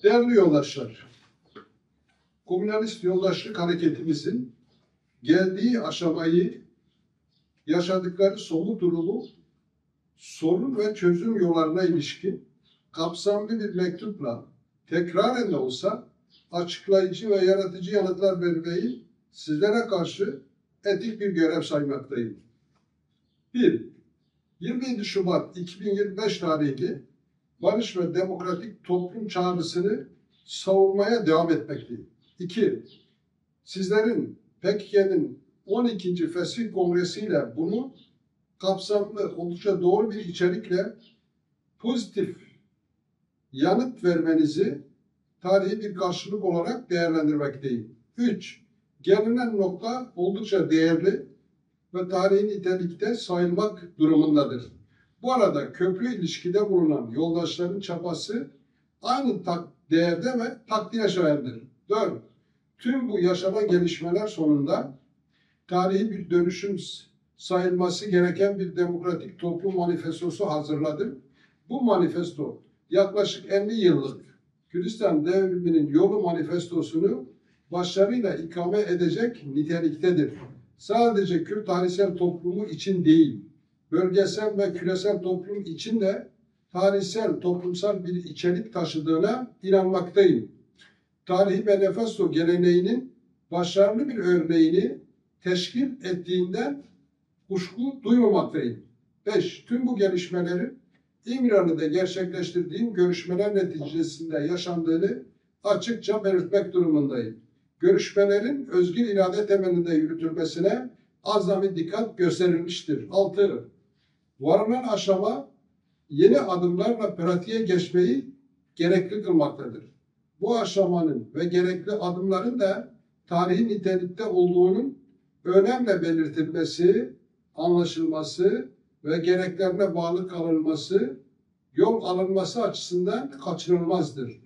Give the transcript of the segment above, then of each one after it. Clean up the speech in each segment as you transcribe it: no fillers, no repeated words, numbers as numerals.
Değerli yoldaşlar, komünist yoldaşlık hareketimizin geldiği aşamayı, yaşadıkları somut durumu, sorun ve çözüm yollarına ilişkin kapsamlı bir mektupla tekraren de olsa açıklayıcı ve yaratıcı yanıtlar vermeyi sizlere karşı etik bir görev saymaktayım. 1. 27 Şubat 2025 tarihli barış ve demokratik toplum çağrısını savunmaya devam etmekteyim. 2. Sizlerin PKK'nın 12. Fesih Kongresi'yle bunu kapsamlı, oldukça doğru bir içerikle pozitif yanıt vermenizi tarihi bir karşılık olarak değerlendirmekteyim. 3. Gelinen nokta oldukça değerli ve tarihi nitelikte sayılmak durumundadır. Bu arada köprü ilişkide bulunan yoldaşların çabası aynı değerde ve takdire şayandır. 4. Tüm bu yaşanan gelişmeler sonunda tarihi bir dönüşüm sayılması gereken bir demokratik toplum manifestosu hazırladım. Bu manifesto yaklaşık 50 yıllık Kürdistan devriminin yolu manifestosunu başarıyla ikame edecek niteliktedir. Sadece Kürt tarihsel toplumu için değil, bölgesel ve küresel toplum için de tarihsel, toplumsal bir içerik taşıdığına inanmaktayım. Tarihi manifesto geleneğinin başarılı bir örneğini teşkil ettiğinden kuşku duymamaktayım. 5. Tüm bu gelişmelerin İmralı'da gerçekleştirdiğim görüşmeler neticesinde yaşandığını açıkça belirtmek durumundayım. Görüşmelerin özgür irade temelinde yürütülmesine azami dikkat gösterilmiştir. 6. Varılan aşama yeni adımlarla pratiğe geçmeyi gerekli kılmaktadır. Bu aşamanın ve gerekli adımların da tarihi nitelikte olduğunun önemli belirtilmesi, anlaşılması ve gereklerine bağlı kalınması, yol alınması açısından kaçınılmazdır.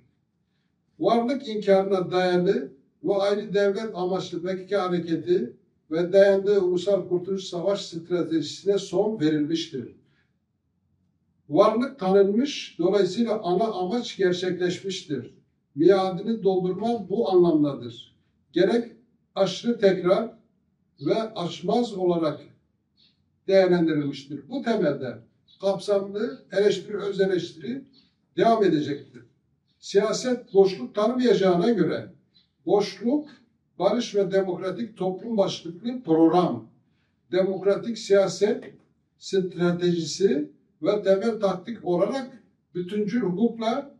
Varlık inkarına dayalı ve ayrı devlet amaçlı PKK hareketi ve dayandığı Ulusal Kurtuluş Savaş stratejisine son verilmiştir. Varlık tanınmış, dolayısıyla ana amaç gerçekleşmiştir. Miadını doldurma bu anlamdadır. Gerek aşırı tekrar ve aşmaz olarak değerlendirilmiştir. Bu temelde kapsamlı eleştiri, öz eleştiri devam edecektir. Siyaset boşluk tanımayacağına göre boşluk, barış ve demokratik toplum başlıklı program, demokratik siyaset stratejisi ve temel taktik olarak bütüncül hukukla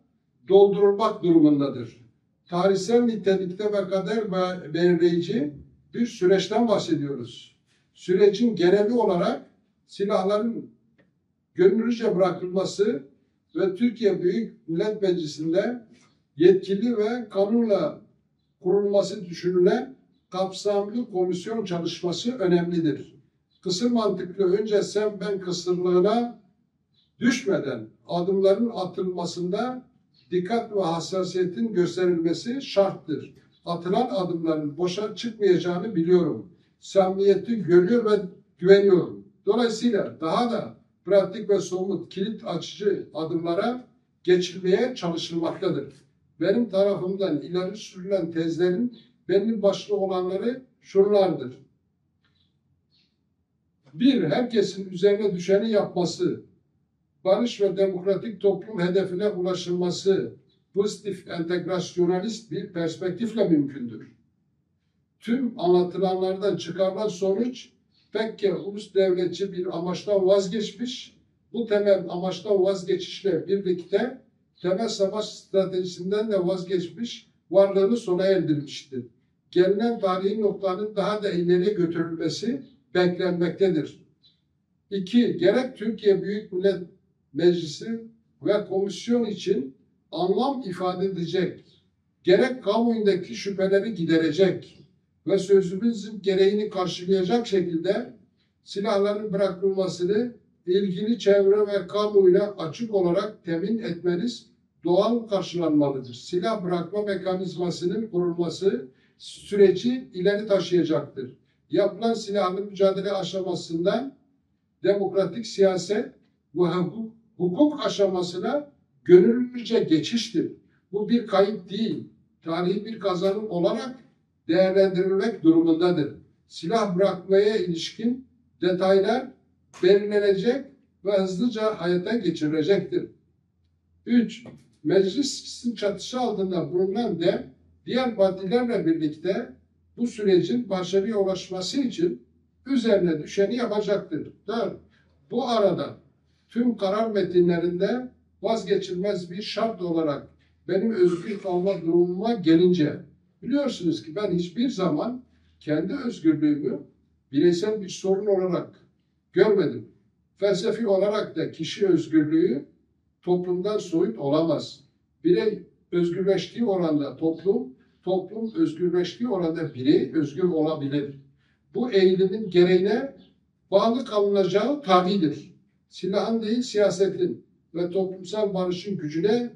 doldurulmak durumundadır. Tarihsel nitelikte ve kader belirleyici bir süreçten bahsediyoruz. Sürecin geneli olarak silahların gönüllüce bırakılması ve Türkiye Büyük Millet Meclisi'nde yetkili ve kanunla kurulması düşünülen kapsamlı komisyon çalışması önemlidir. Kısır mantıklı önce sen ben kısırlığına düşmeden adımların atılmasında dikkat ve hassasiyetin gösterilmesi şarttır. Atılan adımların boşa çıkmayacağını biliyorum. Samimiyeti görüyor ve güveniyorum. Dolayısıyla daha da pratik ve somut kilit açıcı adımlara geçilmeye çalışılmaktadır. Benim tarafımdan ileri sürülen tezlerin belli başlı olanları şunlardır. 1. Herkesin üzerine düşeni yapması, barış ve demokratik toplum hedefine ulaşılması, pozitif entegrasyonalist bir perspektifle mümkündür. Tüm anlatılanlardan çıkarılan sonuç, PKK ulus devletçi bir amaçtan vazgeçmiş, bu temel amaçtan vazgeçişle birlikte temel savaş stratejisinden de vazgeçmiş, varlığını sona erdirmiştir. Gelinen tarihi noktanın daha da ileriye götürülmesi beklenmektedir. 2. Gerek Türkiye Büyük Millet Meclisi ve komisyon için anlam ifade edecek, gerek kamuoyundaki şüpheleri giderecek ve sözümüzün gereğini karşılayacak şekilde silahların bırakılmasını ilgili çevre ve kamuoyuna açık olarak temin etmeniz doğal karşılanmalıdır. Silah bırakma mekanizmasının kurulması süreci ileri taşıyacaktır. Yapılan silahlı mücadele aşamasından demokratik siyaset ve hukuk aşamasına gönüllüce geçiştir. Bu bir kayıp değil, tarihi bir kazanım olarak değerlendirilmek durumundadır. Silah bırakmaya ilişkin detaylar belirlenecek ve hızlıca hayata geçirilecektir. 3. Meclisin çatısı altında bulunan DEM, diğer partilerle birlikte bu sürecin başarıya ulaşması için üzerine düşeni yapacaktır. 4. Bu arada tüm karar metinlerinde vazgeçilmez bir şart olarak benim özgür kalma durumuma gelince, biliyorsunuz ki ben hiçbir zaman kendi özgürlüğümü bireysel bir sorun olarak görmedim. Felsefi olarak da kişi özgürlüğü toplumdan soyut olamaz. Birey özgürleştiği oranda toplum özgürleştiği oranda birey özgür olabilir. Bu eğilimin gereğine bağlı kalınacağı tabidir. Silahın değil siyasetin ve toplumsal barışın gücüne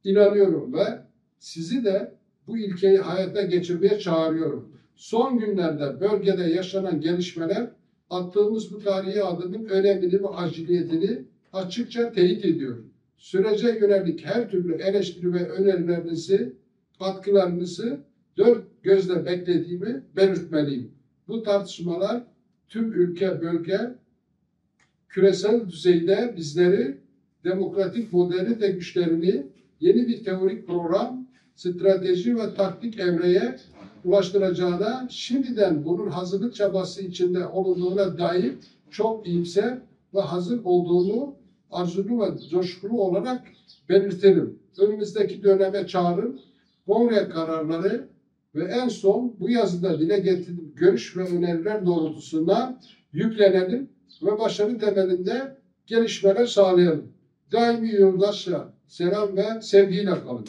inanıyorum ve sizi de bu ilkeyi hayata geçirmeye çağırıyorum. Son günlerde bölgede yaşanan gelişmeler attığımız bu tarihi adımın önemini ve aciliyetini açıkça teyit ediyor. Sürece yönelik her türlü eleştiri ve önerilerinizi, katkılarınızı dört gözle beklediğimi belirtmeliyim. Bu tartışmalar tüm ülke, bölge, küresel düzeyde bizleri demokratik modernite güçlerini yeni bir teorik program, strateji ve taktik evreye ulaştıracağına, şimdiden bunun hazırlık çabası içinde olunduğuna dair çok iyimser ve hazır olduğunu arzulu ve coşkulu olarak belirtelim. Önümüzdeki döneme çağrım, kongre kararları ve en son bu yazıda dile getirdiğim görüş ve öneriler doğrultusunda yüklenelim ve başarı temelinde gelişmeler sağlayalım. Daimi yoldaşça selam ve sevgiyle kalın.